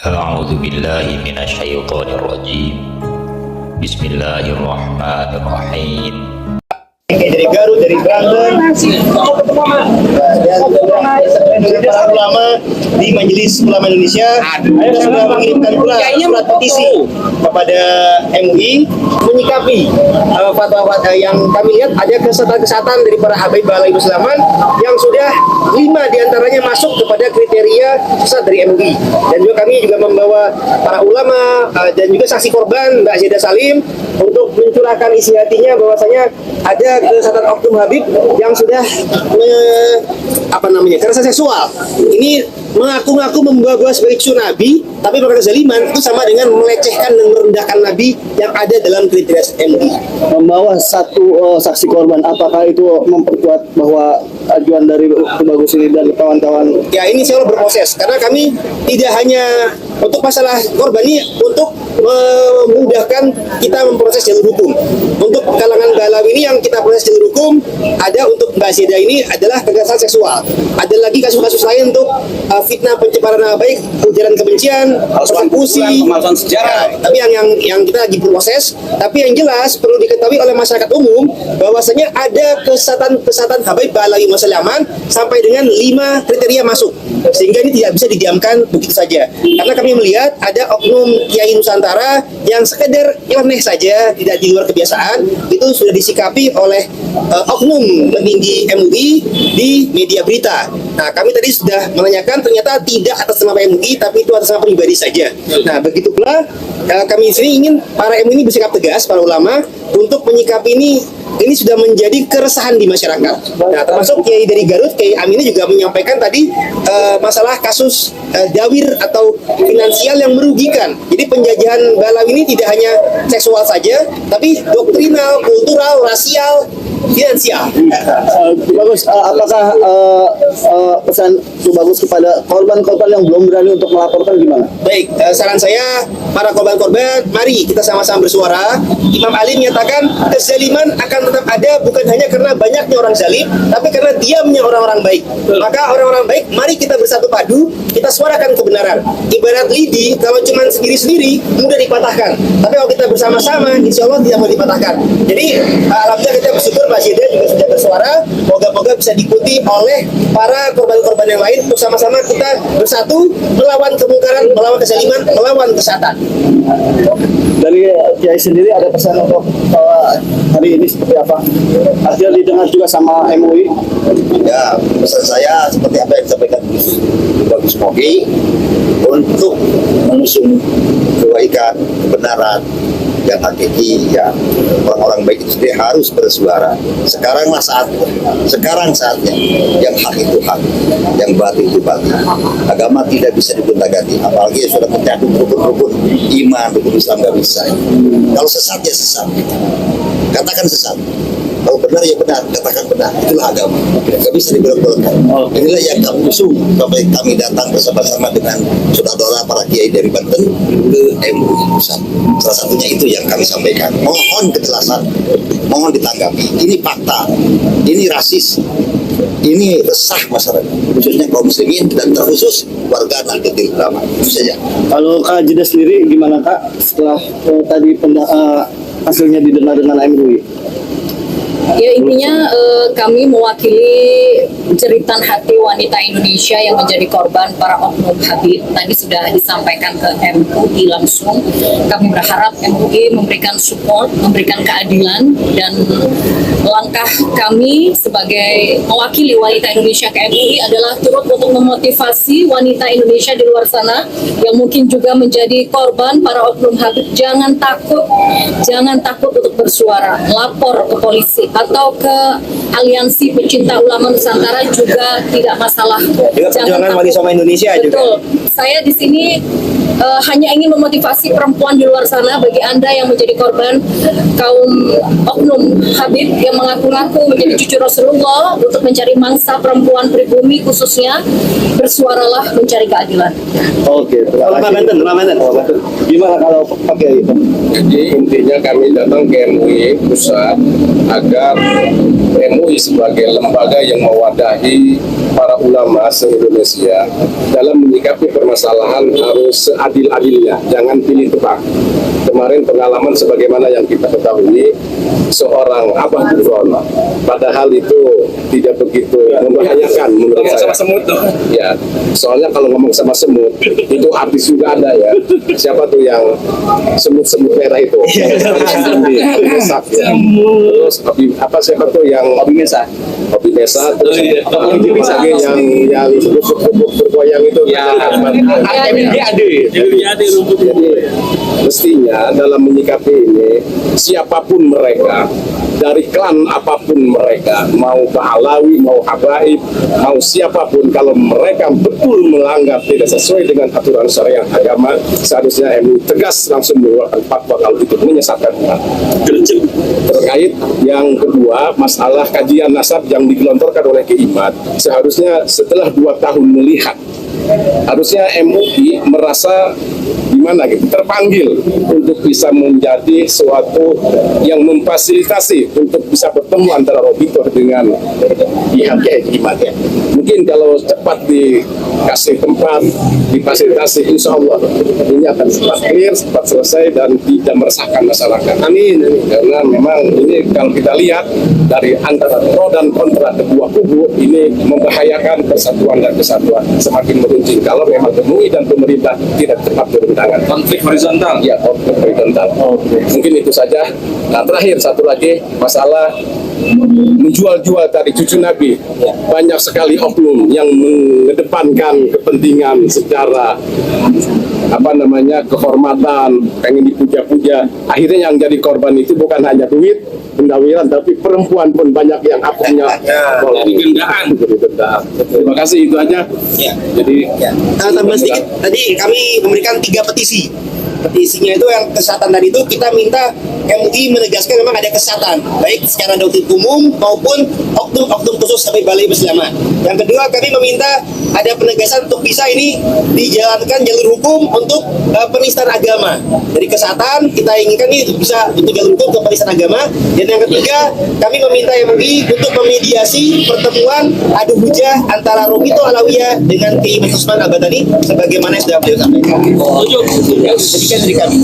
A'udzu billahi minasyaitonir rajim. Bismillahirrahmanirrahim. Dari Garut, dari Banten, dan para ulama di Majelis Ulama Indonesia sudah mengirimkan pula surat petisi kepada MUI menyikapi fatwa-fatwa yang kami lihat ada kesesatan dari para habaib Balairul Islaman yang sudah 5 diantaranya masuk kepada kriteria sesat dari MUI. Dan juga kami juga membawa para ulama dan juga saksi korban Mbak Zaidah Salim untuk mencurahkan isi hatinya bahwasanya ada kesesatan oknum Habib yang sudah kekerasan seksual. Ini mengaku-ngaku membawa sebagai cucu Nabi, tapi melakukan kezaliman itu sama dengan melecehkan dan merendahkan Nabi yang ada dalam kriteria MUI. Membawa satu saksi korban, apakah itu memperkuat bahwa ajuan dari Tubagus ini dan kawan-kawan? Ya, ini insya Allah berproses, karena kami tidak hanya untuk masalah korban ini, untuk memudahkan kita memproses jalur hukum. Untuk kalangan Balawi ini yang kita proses jalur hukum, ada untuk Mbak Zaidah ini adalah kekerasan seksual. Ada lagi kasus-kasus lain untuk fitnah, pencemaran nama baik, ujaran kebencian, persekusi, pemalsuan sejarah. Tapi yang kita lagi proses. Tapi yang jelas perlu diketahui oleh masyarakat umum bahwasanya ada kesesatan habaib Balawi Masalaman sampai dengan 5 kriteria masuk. Sehingga ini tidak bisa didiamkan begitu saja. Karena kami melihat ada oknum Kiai Nusantara yang sekedar nyeleneh saja, tidak di luar kebiasaan, itu sudah disikapi oleh oknum petinggi MUI di media berita. Nah, kami tadi sudah menanyakan, ternyata tidak atas nama MUI, tapi itu atas nama pribadi saja. Nah, begitu pula kami sini ingin para MUI ini bersikap tegas, para ulama, untuk menyikapi ini sudah menjadi keresahan di masyarakat. Nah, termasuk Kiai dari Garut, Kiai Amini juga menyampaikan tadi masalah kasus dawir atau finansial yang merugikan. Jadi penjajahan Balawi ini tidak hanya seksual saja, tapi doktrinal, kultural, rasial, finansial. Bagus, apakah pesan Tubagus kepada korban-korban yang belum berani untuk melaporkan gimana? Baik, saran saya para korban-korban, mari kita sama-sama bersuara. Imam Ali menyatakan kezaliman akan tetap ada bukan hanya karena banyaknya orang zalim, tapi karena diamnya orang-orang baik. Maka orang-orang baik, mari kita bersatu padu, kita suarakan kebenaran. Ibarat lidi, kalau cuma sendiri-sendiri mudah dipatahkan, tapi kalau kita bersama-sama, insya Allah tidak mau dipatahkan. Jadi alhamdulillah kita bersyukur Mbak Zaidah juga sudah bersuara. Moga-moga bisa diikuti oleh para korban-korban yang lain untuk sama-sama kita bersatu melawan kemungkaran, melawan kezaliman, melawan kesesatan. Dari Kiai sendiri ada pesan untuk hari ini seperti apa? Artinya didengar juga sama MUI. Ya, pesan saya seperti apa yang disampaikan Bagus Mogi untuk mengusung kebaikan, kebenaran yang hakiki, ya orang-orang baik itu sendiri harus bersuara. Sekaranglah saatnya, sekarang saatnya. Yang hak itu hak, yang batil itu batil. Agama tidak bisa digonta-ganti, apalagi sudah tercakup rukun-rukun iman, rukun Islam nggak bisa. Kalau sesat ya sesat, katakan sesat. Kalau benar ya benar, katakan benar. Itulah agama. Tidak bisa dibelok-belokkan. Inilah yang kami usung sampai kami datang bersama-sama dengan saudara para kiai dari Banten ke MUI Pusat. Salah satunya itu yang kami sampaikan. Mohon kejelasan, mohon ditanggapi. Ini fakta, ini rasis, ini resah masyarakat, khususnya kaum muslimin dan terkhusus warga Nahdlatul Ulama. Itu saja. Kalau Kak Zaidah sendiri gimana Kak setelah tadi hasilnya didengar dengan MUI? Ya, intinya kami mewakili jeritan hati wanita Indonesia yang menjadi korban para oknum Habib. Tadi sudah disampaikan ke MUI langsung. Kami berharap MUI memberikan support, memberikan keadilan, dan langkah kami sebagai mewakili wanita Indonesia ke MUI adalah turut untuk memotivasi wanita Indonesia di luar sana yang mungkin juga menjadi korban para oknum Habib. Jangan takut untuk bersuara, lapor ke polisi atau ke aliansi pecinta ulama Nusantara juga tidak masalah. Juga perjuangan Wali Songo Indonesia. Betul. Juga. Saya di sini hanya ingin memotivasi perempuan di luar sana, bagi Anda yang menjadi korban kaum oknum Habib yang mengaku-ngaku menjadi cucu Rasulullah untuk mencari mangsa perempuan pribumi khususnya, bersuaralah mencari keadilan. Oke, terima kasih. Gimana kalau pakai itu? Jadi intinya kami datang ke MUI Pusat agar MUI sebagai lembaga yang mewadahi para ulama se-Indonesia dalam menyikapi permasalahan harus seadil-adilnya, jangan pilih tebak. Kemarin pengalaman sebagaimana yang kita ketahui, seorang Abah Gufron, padahal itu tidak begitu membahayakan menurut saya. Sama semut tuh. Ya, soalnya kalau ngomong sama semut, itu artis juga ada ya. Siapa tuh yang semut-semut merah itu? Mesak, ya. Terus siapa tuh yang Obi Mesa? Obi Mesa, terus lagi yang bubuk-bubuk bergoyang itu. Ya, ada rumput. Jadi mestinya dalam menyikapi ini, siapapun mereka, dari klan apapun mereka, mau Pahlawi, mau Habaib, mau siapapun, kalau mereka betul melanggar tidak sesuai dengan aturan syariat agama, seharusnya MUI tegas langsung mengeluarkan fatwa kalau itu menyesatkan umat. Terkait yang kedua, masalah kajian nasab yang digelontorkan oleh Kiimat, seharusnya setelah 2 tahun melihat, harusnya MUI merasa gimana gitu, terpanggil untuk bisa menjadi suatu yang memfasilitasi untuk bisa bertemu antara Robitor dengan pihak Kiimat ya. Mungkin kalau cepat dikasih tempat, difasilitasi, insya Allah ini akan cepat clear, cepat selesai dan tidak meresahkan masyarakat. Amin. Karena memang ini kalau kita lihat dari antara pro dan kontra kedua kubu, ini membahayakan persatuan dan kesatuan semakin meruncing kalau memang MUI dan pemerintah tidak cepat turun tangan. Konflik horizontal? Ya, konflik horizontal. Mungkin itu saja. Nah, terakhir satu lagi masalah menjual-jual tadi cucu Nabi. Banyak sekali oknum yang mengedepankan kepentingan secara kehormatan, pengen dipuja-puja. Akhirnya yang jadi korban itu bukan hanya duit, pendawiran, tapi perempuan pun banyak yang akunnya gendaan. Terima kasih, itu aja. Ya. Jadi tambah sedikit, tadi kami memberikan 3 petisi. Petisinya itu yang kesehatan tadi itu kita minta MUI menegaskan memang ada kesehatan, baik secara doktrin umum maupun oknum-oknum khusus sampai Balai Bersama. Yang kedua, kami meminta ada penegasan untuk bisa ini dijalankan jalur hukum untuk penistaan agama. Dari kesehatan kita inginkan ini bisa untuk jalur hukum ke penistaan agama. Dan yang ketiga, kami meminta MUI untuk memediasi pertemuan adu hujah antara Robito Alawiyah dengan Kiai Usman Al-Badani sebagaimana yang sudah beliau sampaikan. Demikian dari kami.